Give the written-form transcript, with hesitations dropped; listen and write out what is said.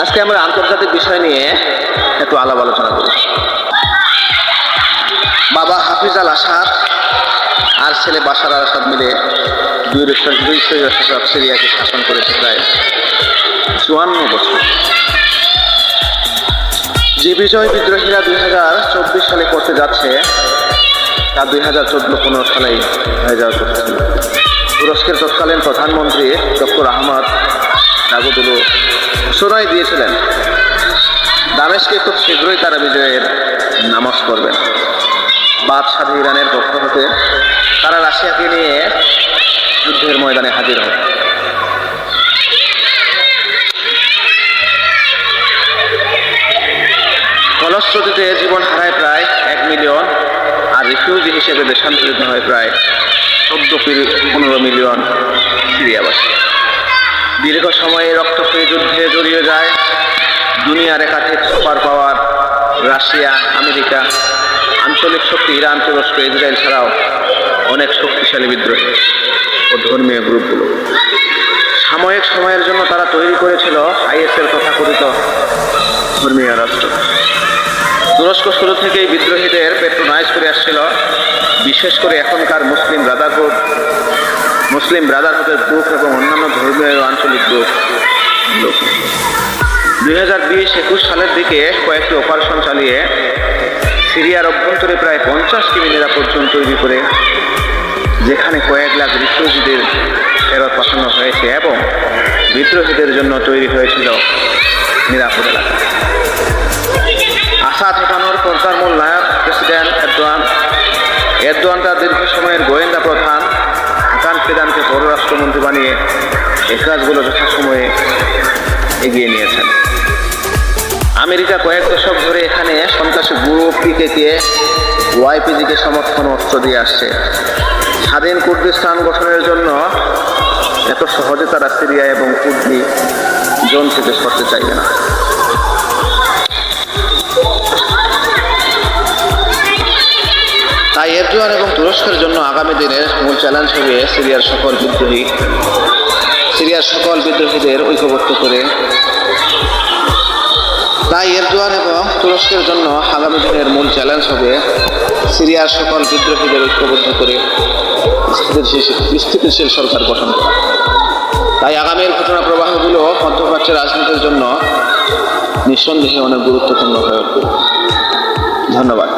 আজকে আমরা আন্তর্জাতিক বিষয় নিয়ে একটু আলাপ আলোচনা করি। বাবা হাফিজ আল আসাদ আর ছেলে বাশার আল আসাদ মিলে দুই শাসক সিরিয়াকে শাসন করেছে প্রায় 54 বছর। যে বিজয় বিদ্রোহীরা 2024 সালে করতে যাচ্ছে তা 2014-15 সালেই হয়ে যাওয়ার কথা ছিল। তুরস্কের তৎকালীন প্রধানমন্ত্রী ডক্টর আহমদ দাভুদলু ঘোষণাই দিয়েছিলেন দামেস্কে খুব শীঘ্রই তারা বিজয়ের নামাজ পড়বেন। বাদশাহ ইরানের পক্ষ হতে তারা রাশিয়াকে নিয়ে যুদ্ধের ময়দানে হাজির হবে। ফলশ্রুতিতে জীবন হারায় প্রায় 1 মিলিয়ন, আর রিফিউজি হিসেবে দেশান্তরিত হয় প্রায় 14-15 মিলিয়ন সিরিয়াবাসী। দীর্ঘ সময়ে রক্তক্ষয়ী যুদ্ধে জড়িয়ে যায় দুনিয়ার একাধিক সুপার পাওয়ার রাশিয়া, আমেরিকা, আঞ্চলিক শক্তি ইরান, তুরস্ক, ইসরায়েল ছাড়াও অনেক শক্তিশালী বিদ্রোহী ও ধর্মীয় গ্রুপগুলো। সাময়িক সময়ের জন্য তারা তৈরি করেছিল আইএসের তথাকথিত ধর্মীয় রাষ্ট্র। তুরস্ক শুরু থেকেই বিদ্রোহীদের পেট্রোনাইজ করে আসছিল, বিশেষ করে এখনকার মুসলিম ব্রাদারহুডের গ্রুপ এবং অন্যান্য ধর্মীয় আঞ্চলিক গ্রুপ। 2020-21 সালের দিকে কয়েকটি অপারেশন চালিয়ে সিরিয়ার অভ্যন্তরে প্রায় 50টি নিরাপদ জোন তৈরি করে, যেখানে কয়েক লাখ রিফিউজিদের ফেরত পাঠানো হয়েছে এবং বিদ্রোহীদের জন্য তৈরি হয়েছিল নিরাপদ এলাকা। আসাদ হটানোর পর তার মূল নায়ক প্রেসিডেন্ট এরদোয়ান তার দীর্ঘ সময়ের গোয়েন্দা প্রধান হাকান ফিদানকে পররাষ্ট্রমন্ত্রী বানিয়ে এই কাজগুলো যথাসময়ে এগিয়ে নিয়েছেন। আমেরিকা কয়েক দশক ধরে এখানে সন্ত্রাসী গ্রুপ পিকেকে, ওয়াইপিজিকে সমর্থন অস্ত্র দিয়ে আসছে। স্বাধীন কুর্দিস্তান গঠনের জন্য এত সহজে তারা সিরিয়া এবং কুর্দি জোন থেকে সরতে চাইবে না। তাই এরদোয়ান এবং তুরস্কের জন্য আগামী দিনের মূল চ্যালেঞ্জ হবে সিরিয়ার সকল বিদ্রোহীদের ঐক্যবদ্ধ করে। তাই এরদোয়ান এবং তুরস্কের জন্য আগামী দিনের মূল চ্যালেঞ্জ হবে সিরিয়ার সকল বিদ্রোহীদের ঐক্যবদ্ধ করে স্থিতিশীল সরকার গঠন করা। তাই আগামীর ঘটনা প্রবাহগুলো মধ্যপ্রাচ্যের রাজনীতির জন্য নিঃসন্দেহে অনেক গুরুত্বপূর্ণ হয়ে উঠবে। ধন্যবাদ।